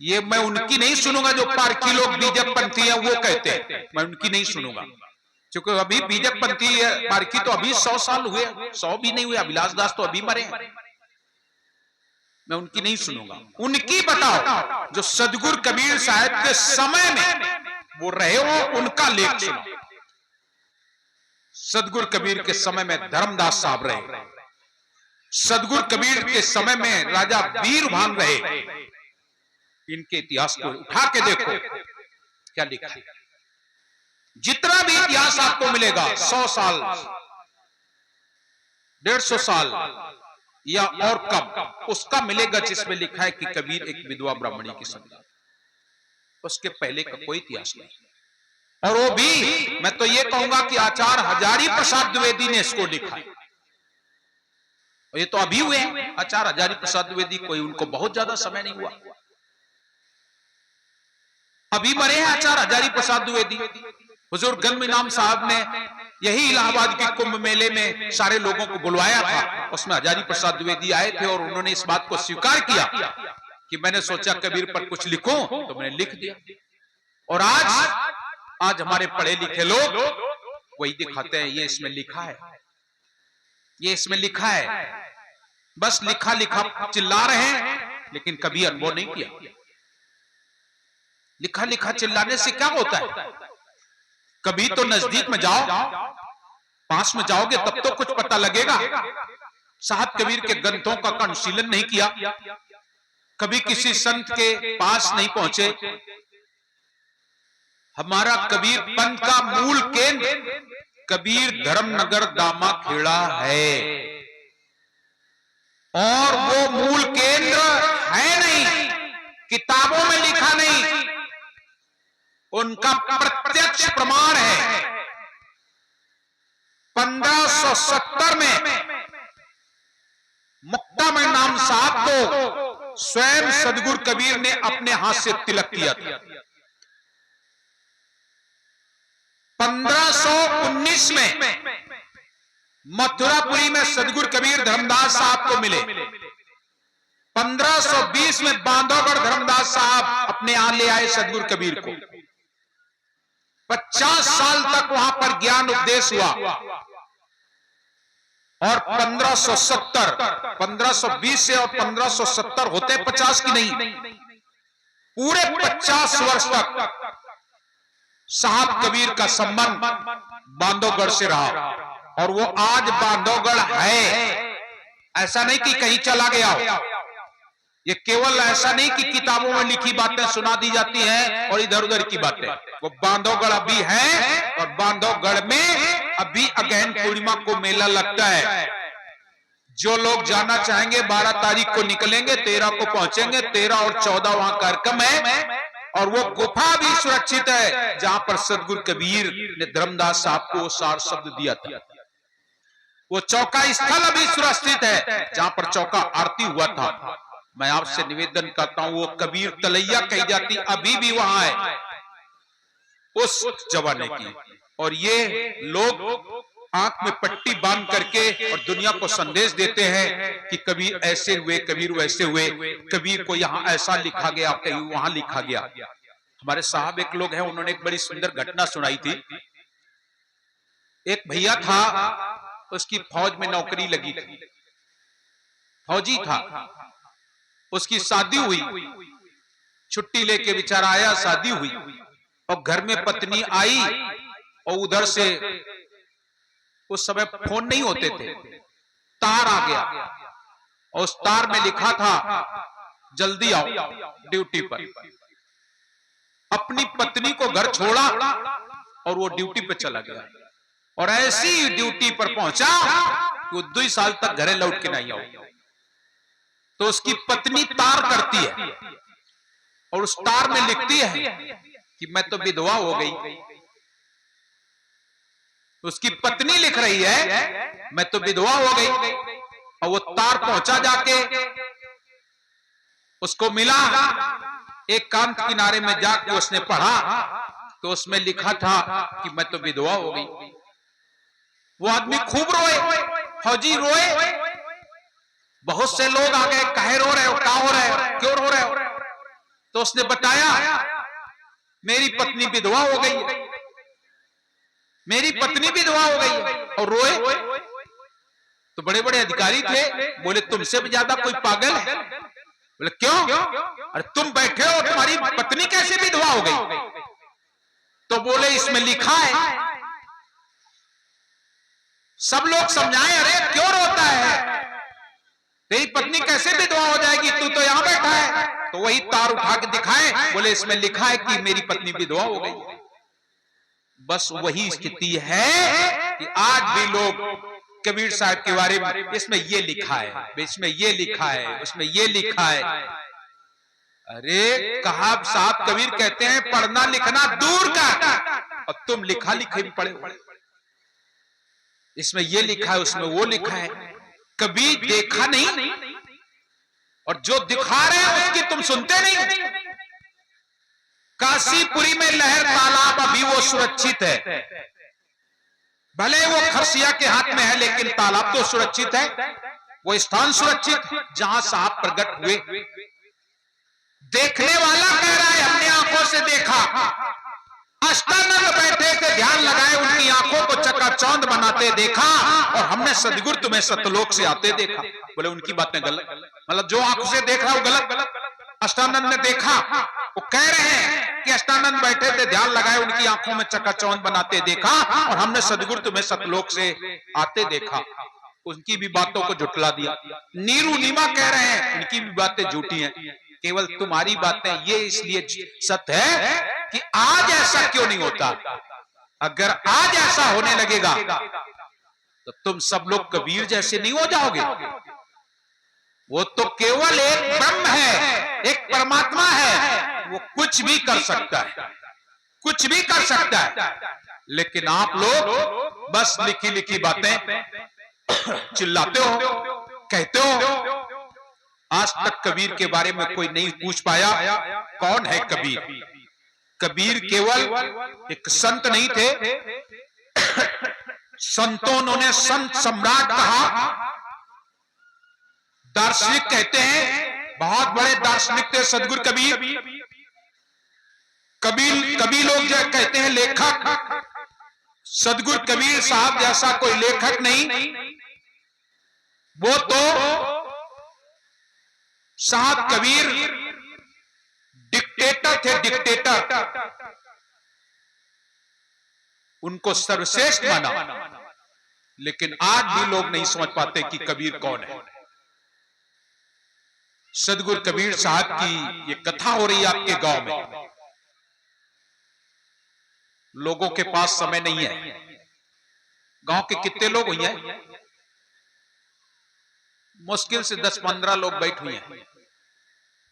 ये मैं उनकी नहीं सुनूंगा जो पारखी लोग बीजकपंथी है वो कहते हैं, मैं उनकी नहीं सुनूंगा, क्योंकि अभी बीजकपंथी पारखी तो अभी 100 साल हुए, 100 भी नहीं हुए, अभिलाष दास तो अभी मरे, मैं उनकी नहीं सुनूंगा। उनकी बताओ जो सदगुरु कबीर साहब के समय में वो रहे हो, उनका लेख सुनो। सदगुरु कबीर के समय में धर्मदास साहब रहे, सदगुरु कबीर के समय में राजा वीरभान रहे, इनके इतिहास को उठा के देखो क्या लिखा है। जितना भी इतिहास आपको मिलेगा 100 साल 150 साल या और कम उसका मिलेगा जिसमें लिखा है कि कबीर एक विधवा ब्राह्मणी की संतान, उसके पहले का कोई इतिहास नहीं। और वो भी मैं तो ये कहूंगा कि आचार्य हजारी प्रसाद द्विवेदी ने इसको लिखा है, और ये तो अभी हुए हैं आचार्य हजारी प्रसाद द्विवेदी, कोई उनको बहुत ज्यादा समय नहीं हुआ, अभी मरे हैं आचार्य हजारी प्रसाद द्विवेदी। हुजूर गंज इमाम साहब ने यही इलाहाबाद के कुंभ मेले में सारे लोगों को बुलवाया था, उसमें हजारी प्रसाद द्विवेदी आए थे और उन्होंने इस बात को स्वीकार किया कि मैंने सोचा कबीर पर कुछ लिखूं तो मैंने लिख दिया। और आज हमारे पढ़े लिखे लोग वही दिखाते हैं, ये इसमें लिखा है, ये इसमें लिखा है, बस लिखा लिखा चिल्ला रहे हैं, लेकिन कभी अनुभव नहीं किया। लिखा लिखा चिल्लाने से क्या होता है? कभी तो नजदीक में जाओ, पास में जाओगे तब तो कुछ पता लगेगा। साहब कबीर के ग्रंथों का अनुशीलन नहीं किया, कभी किसी संत के पास नहीं पहुंचे। हमारा कबीर पंथ का मूल केंद्र कबीर धर्मनगर दामा खेड़ा है, और वो मूल केंद्र है नहीं, किताबों में लिखा नहीं, उनका प्रत्यक्ष प्रमाण है। 1570 में मुक्तामणि नाम साहब को स्वयं सदगुरु कबीर ने अपने हाथ से तिलक किया था। 1519 में मथुरापुरी में सदगुरु कबीर धर्मदास साहब को मिले। 1520 में बांधवगढ़ धर्मदास साहब अपने यहां ले आए सदगुरु कबीर को। 50 साल तक वहां पर ज्ञान उपदेश हुआ, और 1520 से और 1570 होते 50 की नहीं, पूरे 50 वर्ष तक साहब कबीर का संबंध बांधवगढ़ से रहा, और वो आज बांधवगढ़ है। ऐसा नहीं कि कहीं चला गया हो, ये केवल ऐसा नहीं कि किताबों में लिखी बातें सुना दी जाती हैं और इधर उधर की बातें, वो बांधवगढ़ अभी है, और बांधवगढ़ में अभी अगहन पूर्णिमा को मेला लगता है। जो लोग जाना चाहेंगे 12 तारीख को निकलेंगे, 13 को पहुंचेंगे, 13 और 14 वहां कार्यक्रम है, और वो गुफा भी सुरक्षित है जहां पर सदगुरु कबीर ने धर्मदास साहब को सार शब्द दिया था। वो चौका स्थल अभी सुरक्षित है जहां पर चौका आरती हुआ था। मैं आपसे निवेदन करता हूं, वो कबीर तलैया कही जाती अभी भी वहां है उस जमाने की। और ये लोग आंख में पट्टी बांध करके और दुनिया को संदेश देते हैं कि कबीर ऐसे हुए, कबीर वैसे हुए, कबीर को यहां ऐसा लिखा गया, कहीं वहां लिखा गया। हमारे साहब एक लोग हैं, उन्होंने एक बड़ी सुंदर घटना सुनाई थी। एक भैया था, उसकी फौज में नौकरी लगी थी, फौजी था, उसकी शादी हुई, छुट्टी लेके बेचारा आया, शादी हुई, और घर में पत्नी आई, और उधर से उस समय फोन नहीं होते थे, तार आ गया, और उस तार में लिखा था जल्दी आओ ड्यूटी पर। अपनी पत्नी को घर छोड़ा और वो ड्यूटी पे चला गया, और ऐसी ड्यूटी पर पहुंचा कि वो 2 साल तक घरे लौट के नहीं आओ। तो उसकी पत्नी तार करती है, और उस तार में लिखती है कि मैं तो विधवा हो गई। उसकी पत्नी लिख रही है मैं तो विधवा हो गई, और वो तार पहुंचा जाके उसको मिला, एक कांत किनारे में जाके उसने पढ़ा तो उसमें लिखा था कि मैं तो विधवा हो गई। वो आदमी खूब रोए, फौजी रोए, बहुत से लोग आ गए, काहे रो रहे हो, क्या हो रहे हो, क्यों रो रहे हो? तो उसने बताया मेरी पत्नी विधवा हो गई, मेरी पत्नी विधवा हो गई, और रोए। तो बड़े बड़े अधिकारी थे, बोले तुमसे भी ज्यादा कोई पागल है? बोले क्यों? अरे तुम बैठे हो, तुम्हारी पत्नी कैसे विधवा हो गई? तो बोले इसमें लिखा है। सब लोग समझाए, अरे क्यों रोता है, तेरी पत्नी कैसे विधवा हो जाएगी, तू तो यहां बैठा है। तो वही तार उठा के दिखाए, बोले इसमें लिखा है कि मेरी पत्नी विधवा हो गई। बस वही स्थिति है कि आज भी लोग कबीर साहब के बारे में इसमें ये लिखा है, इसमें ये लिखा है, उसमें ये लिखा है। अरे कहा साहब कबीर कहते हैं पढ़ना लिखना दूर का, और तुम लिखा लिखे भी पढ़े हो। इसमें ये लिखा है, उसमें वो लिखा है, कभी देखा नहीं, और जो दिखा रहे हैं उसकी तुम सुनते नहीं। काशीपुरी में लहर तालाब अभी वो सुरक्षित है, भले वो खरसिया के हाथ में है, लेकिन तालाब तो सुरक्षित है। वो स्थान सुरक्षित जहां साहब प्रकट हुए। देखने वाला कह रहा है हमने आंखों से देखा, अष्टानंद बैठे थे ध्यान लगाए, उनकी आंखों को चकाचौंध बनाते देखा, और हमने सदगुरु तुम्हें सतलोक से आते देखा। बोले उनकी बातें गलत, मतलब जो आंखों से देख रहा है वो गलत। अष्टानंद ने देखा, वो कह रहे हैं कि अष्टानंद बैठे थे ध्यान लगाए, उनकी आंखों में चकाचौंध बनाते देखा, और हमने सदगुरु तुम्हें सतलोक से आते देखा। उनकी भी बातों को झुटला दिया। नीरू नीमा कह रहे हैं उनकी भी बातें झूठी हैं, केवल तुम्हारी बातें ये इसलिए सत्य है कि आज ऐसा क्यों नहीं होता। अगर आज ऐसा होने लगेगा तो तुम सब लोग कबीर जैसे नहीं हो जाओगे। वो तो केवल एक ब्रह्म है, एक परमात्मा है, वो कुछ भी कर सकता है, कुछ भी कर सकता है। लेकिन आप लोग बस लिखी लिखी बातें चिल्लाते हो, कहते हो। आज तक कबीर के बारे में कोई नहीं पूछ पाया कौन है कबीर। कबीर केवल एक संत नहीं थे, संतों उन्होंने संत सम्राट कहा, दार्शनिक कहते हैं, बहुत बड़े दार्शनिक थे सदगुरु कबीर। कबीर लोग जो कहते हैं लेखक, सदगुरु कबीर साहब जैसा कोई लेखक नहीं। वो तो साहब कबीर डिक्टेटर थे, डिक्टेटर। उनको सर्वश्रेष्ठ माना, लेकिन आज भी लोग नहीं समझ पाते कि कबीर कौन है। सदगुरु कबीर साहब की ये कथा हो रही है आपके गांव में, लोगों के पास समय नहीं है। गांव के कितने लोग हुए हैं? मुश्किल से 10-15 लोग बैठ हुए हैं,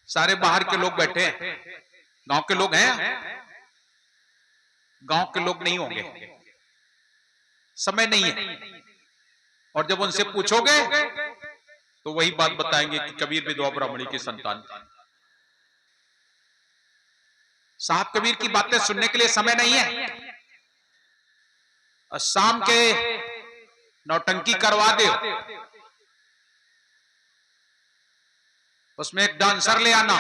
सारे बाहर के लोग बैठे हैं। गांव के लोग हैं? गांव के लोग नहीं होंगे, समय नहीं है। और जब उनसे पूछोगे तो वही बात बताएंगे कि कबीर विधवा ब्राह्मणी की संतान थी। साहब कबीर की बातें सुनने के लिए समय नहीं है। और शाम के नौटंकी करवा दे, उसमें एक डांसर ले आना,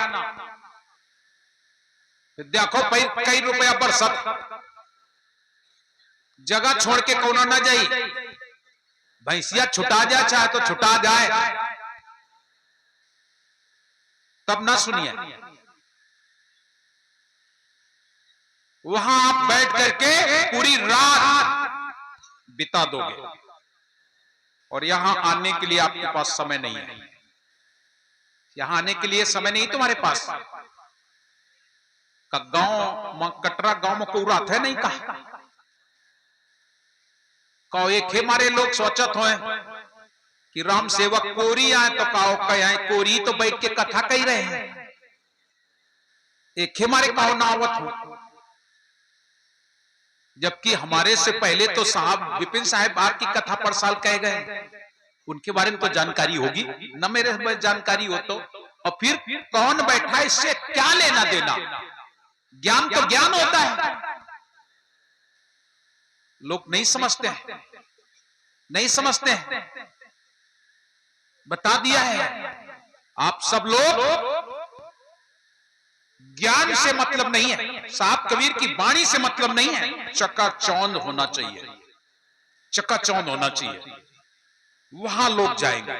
फिर देखो कई रुपया बरसत, जगह छोड़ के कौन ना जाई, भैंसिया छुटा जाए चाहे तो छुटा जाए, तब ना सुनिए। वहां आप बैठ करके पूरी रात बिता दोगे, और यहां आने के लिए आपके पास समय नहीं है। यहां आने के लिए समय नहीं तुम्हारे पास। का गांव कटरा गांव में कोई रात है नहीं कहा, कहो एक हमारे लोग सोचत हो कि राम सेवक कोरी आए तो कहो कहे कोरी तो बैठ के कथा कही रहे हैं, एक हमारे कहो नावत हो। जबकि हमारे से पहले तो साहब विपिन साहब आपकी कथा पर साल कह गए, उनके बारे में तो जानकारी होगी न, मेरे जानकारी हो तो। और फिर कौन बैठा है, इससे क्या लेना देना। ज्ञान तो ज्ञान होता है, लोग नहीं समझते हैं, नहीं समझते हैं। बता दिया है, आप सब लोग ज्ञान से मतलब नहीं है, साहब कबीर की वाणी से मतलब नहीं है, चकाचौंध होना चाहिए, चकाचौंध होना चाहिए, वहां लोग जाएंगे।